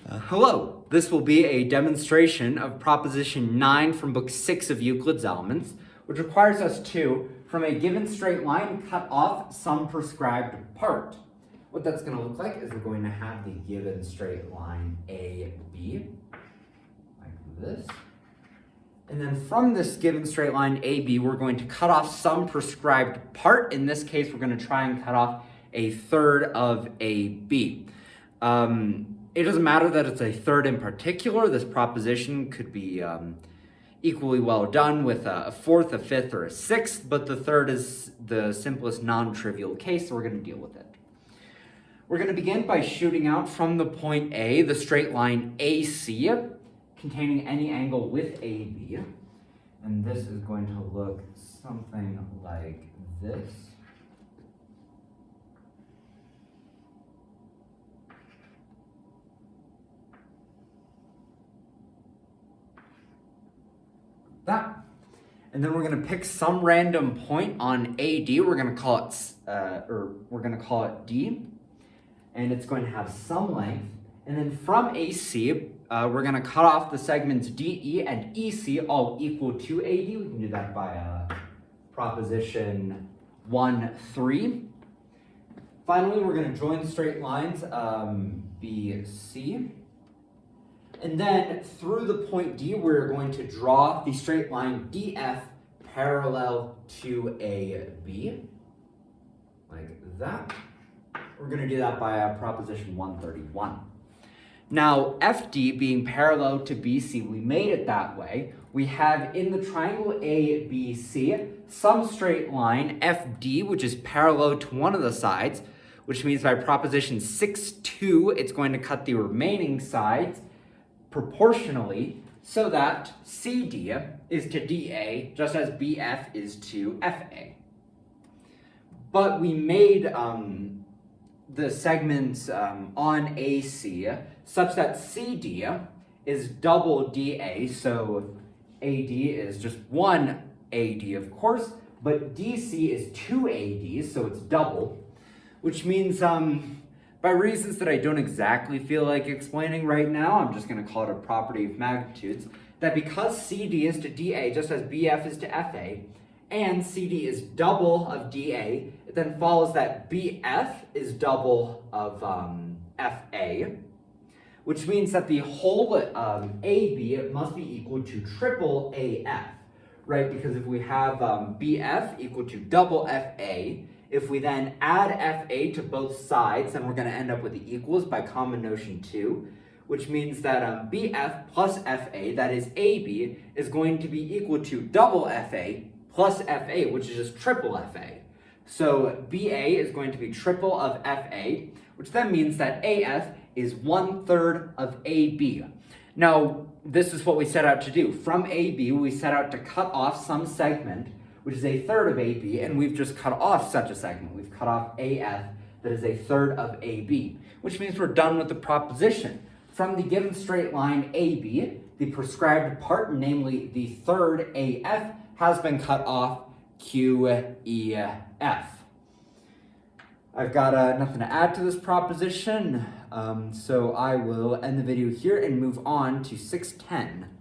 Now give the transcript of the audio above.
Hello, this will be a demonstration of proposition 9 from book 6 of Euclid's Elements, which requires us to, from a given straight line, cut off some prescribed part. What that's going to look like is we're going to have the given straight line AB, like this. And then from this given straight line AB, we're going to cut off some prescribed part. In this case, we're going to try and cut off a third of AB. It doesn't matter that it's a third in particular. This proposition could be equally well done with a fourth, a fifth, or a sixth, but the third is the simplest non-trivial case, so we're going to deal with it. We're going to begin by shooting out from the point A, the straight line AC, containing any angle with AB. And this is going to look something like this. That. And then we're going to pick some random point on AD. We're going to call it D. And it's going to have some length. And then from AC, we're going to cut off the segments DE and EC all equal to AD. We can do that by proposition 1-3. Finally, we're going to join the straight lines BC. And then through the point D, we're going to draw the straight line DF parallel to AB, like that. We're going to do that by proposition 131. Now, FD being parallel to BC, we made it that way. We have in the triangle ABC some straight line FD, which is parallel to one of the sides, which means by proposition 6-2, it's going to cut the remaining sides proportionally so that CD is to DA just as BF is to FA. But we made the segments on AC such that CD is double DA, so AD is just one AD, of course, but DC is two AD, so it's double, which means by reasons that I don't exactly feel like explaining right now, I'm just going to call it a property of magnitudes, that because CD is to DA just as BF is to FA, and CD is double of DA, it then follows that BF is double of FA, which means that the whole AB must be equal to triple AF, right? Because if we have BF equal to double FA, if we then add FA to both sides, then we're going to end up with the equals by common notion 2, which means that BF plus FA, that is AB, is going to be equal to double FA plus FA, which is just triple FA. So BA is going to be triple of FA, which then means that AF is 1/3 of AB. Now, this is what we set out to do. From AB, we set out to cut off some segment, which is a third of AB, and we've just cut off such a segment. We've cut off AF that is a third of AB, which means we're done with the proposition. From the given straight line AB, the prescribed part, namely the third AF, has been cut off QEF. I've got nothing to add to this proposition, so I will end the video here and move on to 610.